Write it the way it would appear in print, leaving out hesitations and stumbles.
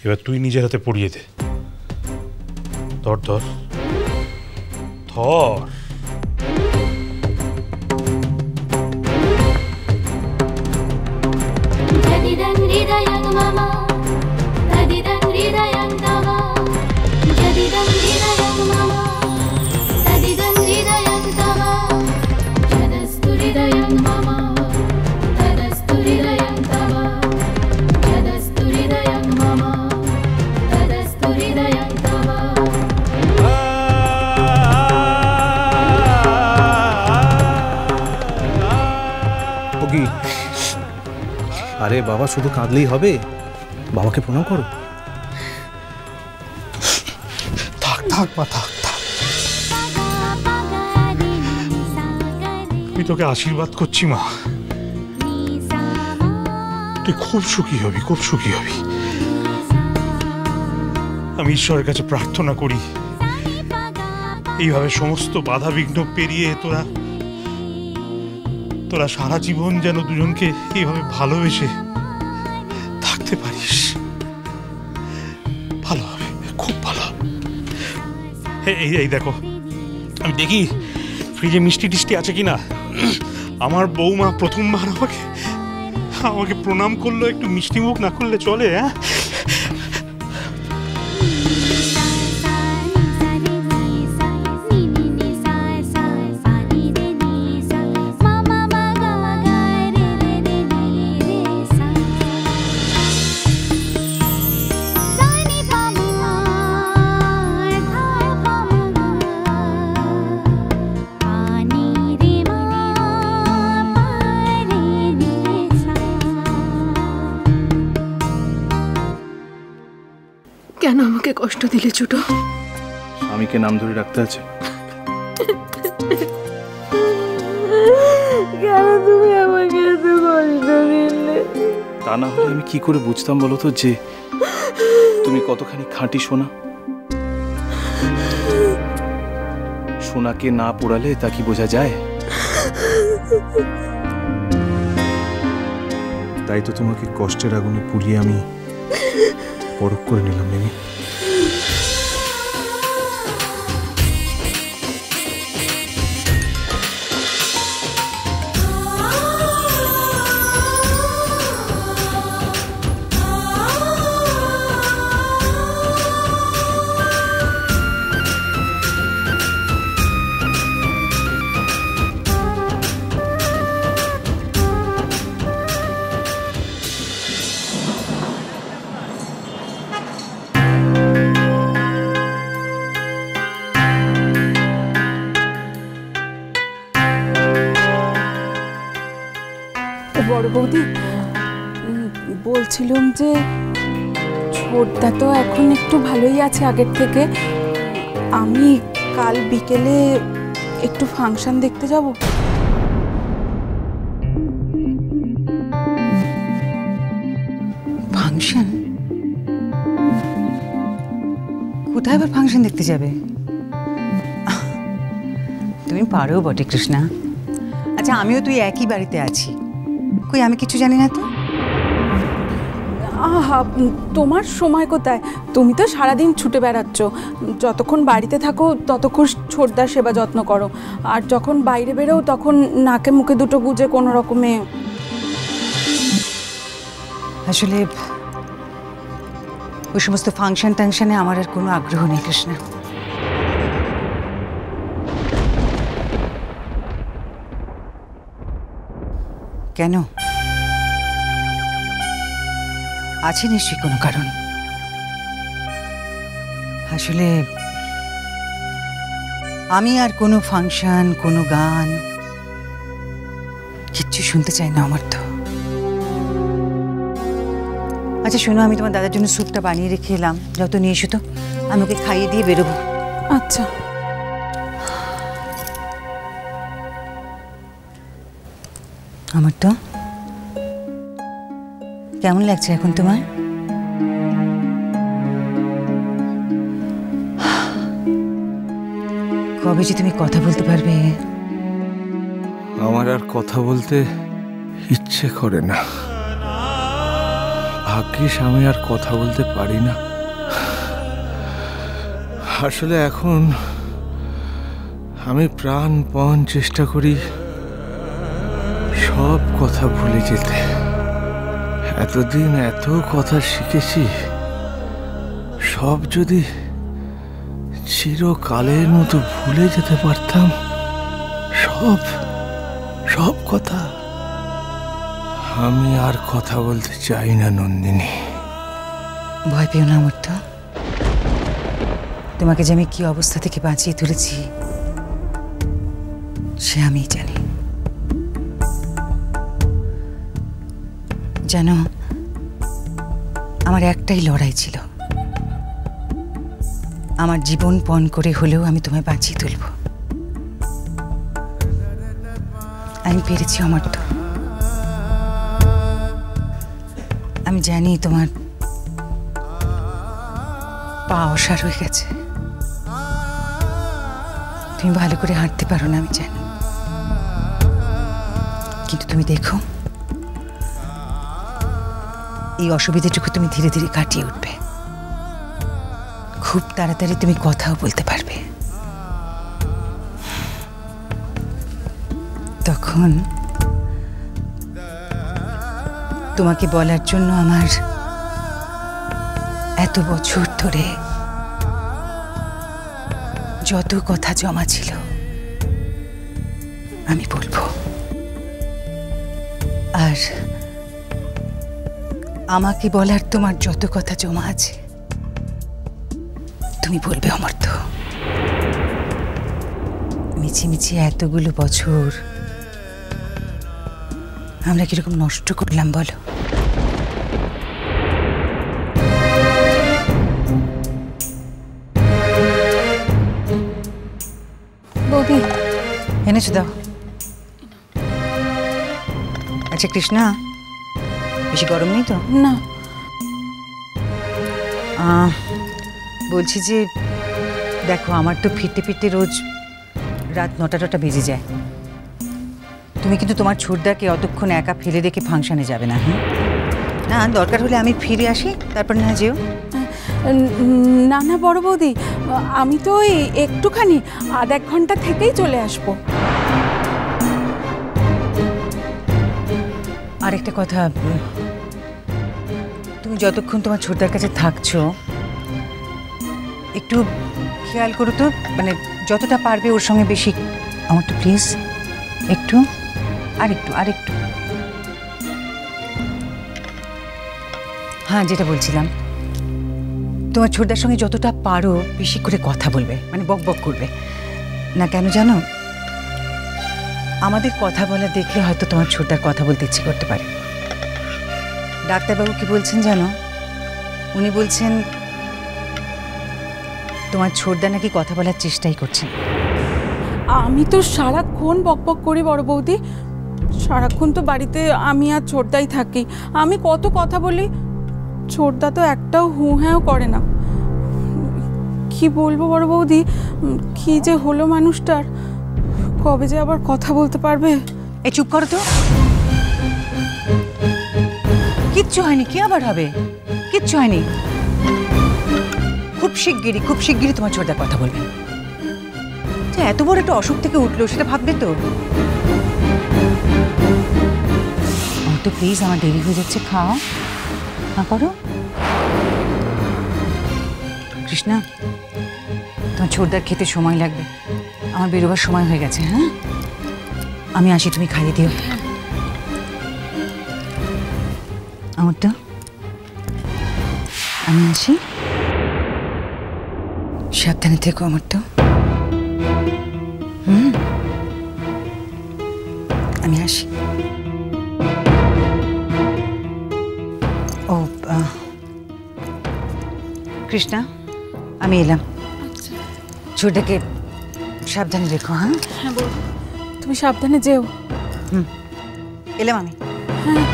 এবার তুই নিজের হাতে পড়িয়ে দে। ধর ধর ধর। আরে বাবা, শুধু কাঁদলেই হবে? বাবাকে প্রণাম করো। থাক থাক মা, থাক থাক। আমি তোকে আশীর্বাদ করছি মা, তুই খুব সুখী হবি, খুব সুখী হবি। আমি ঈশ্বরের কাছে প্রার্থনা করি এইভাবে সমস্ত বাধা বিঘ্ন পেরিয়ে তোরা সারা জীবন যেন দুজনকে এইভাবে ভালোবেসে থাকতে পারিস। ভালো হবে, খুব ভালো হবে। এই দেখো, আমি দেখি ফ্রিজে মিষ্টি টিষ্টি আছে কিনা। আমার বৌমা প্রথমবার আমাকে প্রণাম করলো, একটু মিষ্টি মুখ না করলে চলে? হ্যাঁ, কেন আমাকে কষ্ট দিলে ছোট? স্বামীকে নাম ধরে রাখতে আছে। কেন তুমি আমাকে এত কষ্ট দিলে? তা না হলে আমি কি করে বুঝতাম বলো তো যে তুমি কতখানি খাঁটি সোনা। সোনাকে না পোড়ালে তা কি বোঝা যায়? তাই তো তোমাকে কষ্টের আগুনে পুড়িয়ে আমি পরখ করে নিলাম মিমি। বড় বৌদি, বলছিলাম যে ছোটদা তো এখন একটু ভালোই আছে আগের থেকে। আমি কাল বিকেলে একটু ফাংশন দেখতে যাব। ফাংশন? কোথায় আবার ফাংশন দেখতে যাবে? তুমি পারো বটে কৃষ্ণা। আচ্ছা, আমিও তুই একই বাড়িতে আছি, কই আমি কিছু জানি না তো। আহা, তোমার সময় কোথায়? তুমি তো সারাদিন ছুটে বেড়াচ্ছ। যতক্ষণ বাড়িতে থাকো ততক্ষণ ছোটদার সেবা যত্ন করো, আর যখন বাইরে বেরো তখন নাকে মুখে দুটো গুজে কোনো রকমে। আসলে ওই সমস্ত ফাংশন টাংশনে আমার আর কোনো আগ্রহ নেই কৃষ্ণা। কেন? আছে নিশ্চয়ই কোনো কারণ। আসলে আমি আর কোনো ফাংশন, কোনো গান কিচ্ছু শুনতে চাই না আমার তো। আচ্ছা শোনো, আমি তোমার দাদার জন্য স্যুপটা বানিয়ে রেখে এলাম, যত নিয়ে এসো তো, আমি ওকে খাইয়ে দিয়ে বেরোবো। আচ্ছা। আমার তো কেমন লাগছে এখন তোমার? কবে যে তুমি কথা বলতে পারবে? আমার আর কথা বলতে ইচ্ছে করে না। ভাগ্যিস আমি আর কথা বলতে পারি না। আসলে এখন আমি প্রাণপণ চেষ্টা করি সব কথা ভুলে যেতে। এতদিন এত কথা শিখেছি, সব যদি চিরকালের মতো ভুলে যেতে পারতাম, সব সব কথা। আমি আর কথা বলতে চাই না নন্দিনী। ভয় পেও না অমর্ত্য, তোমাকে যে আমি কি অবস্থা থেকে বাঁচিয়ে তুলেছি সে আমিই জানি। জানো, আমার একটাই লড়াই ছিল, আমার জীবন পণ করে হলেও আমি তোমায় বাঁচিয়ে তুলব। আমি পেরেছি অমর্ত্য। আমি জানি তোমার পা অসাড় হয়ে গেছে, তুমি ভালো করে হাঁটতে পারো না, আমি জানি। কিন্তু তুমি দেখো, এই অসুবিধাটুকু তুমি ধীরে ধীরে কাটিয়ে উঠবে। খুব তাড়াতাড়ি তুমি কথাও বলতে পারবে। তখন তোমাকে বলার জন্য আমার এত বছর ধরে যত কথা জমা ছিল আমি বলবো। আর আমাকে বলার তোমার যত কথা জমা আছে তুমি বলবে অমর্ত্য। মিছিমিছি এতগুলো বছর আমরা কিরকম নষ্ট করলাম বলো। বৌদি, এনেছো দাও। আচ্ছা কৃষ্ণা, বেশি গরম নেই তো? না। বলছি যে দেখো, আমার তো ফিরতে ফিরতে রোজ রাত 9টা বেজে যায়। তুমি কিন্তু তোমার ছোটদাকে অতক্ষণ একা ফেলে রেখে ফাংশনে যাবে না। হ্যাঁ না, দরকার হলে আমি ফিরে আসি, তারপর না যেও। না না বড় বৌদি, আমি তো ওই একটুখানি আধ এক ঘন্টা থেকেই চলে আসবো। আরেকটা কথা, তুমি যতক্ষণ তোমার ছোটদার কাছে থাকছো একটু খেয়াল করো তো, মানে যতটা পারবে ওর সঙ্গে বেশি। আমার তো প্লিজ একটু, আরেকটু আরেকটু। হ্যাঁ, যেটা বলছিলাম, তোমার ছোটদার সঙ্গে যতটা পারো বেশি করে কথা বলবে, মানে বক বক করবে না। কেন জানো, আমাদের কথা বলা দেখলে হয়তো তোমার ছোটদার কথা বলতে ইচ্ছে করতে পারে। ডাক্তারবাবু কি বলছেন জানো? উনি বলছেন তোমার ছোটদা নাকি কথা বলার চেষ্টাই করছেন। আমি তো সারাক্ষণ বকবক করি বড় বৌদি, সারাক্ষণ তো বাড়িতে আমি আর ছোটদাই থাকি। আমি কত কথা বলি, ছোটদা তো একটাও হু হ্যাঁও করে না। কি বলবো বড় বৌদি, কি যে হলো মানুষটার, কবে যে আবার কথা বলতে পারবে। এই চুপ করো তো, কিচ্ছু হয়নি। কি আবার হবে? কিচ্ছু হয়নি। খুব শিগগিরই তোমার ছোটদা কথা বলবেন। যে এত বড় একটা অসুখ থেকে উঠলো সেটা ভাববে তো। আমার তো প্লিজ, আমার দেরি হয়ে যাচ্ছে, খাও না করো। কৃষ্ণা, তোমার ছোটদার খেতে সময় লাগবে, আমার বেরোবার সময় হয়ে গেছে। হ্যাঁ, আমি আসি, তুমি খাইয়ে দিও। আমার তো আমি আসি, সাবধানে থেকো আমার তো। আমি আসি। ও কৃষ্ণা, আমি এলাম। ছোটটাকে সাবধানে রেখো। হ্যাঁ হ্যাঁ বৌদি, তুমি সাবধানে যেও। এলাম আমি। হ্যাঁ।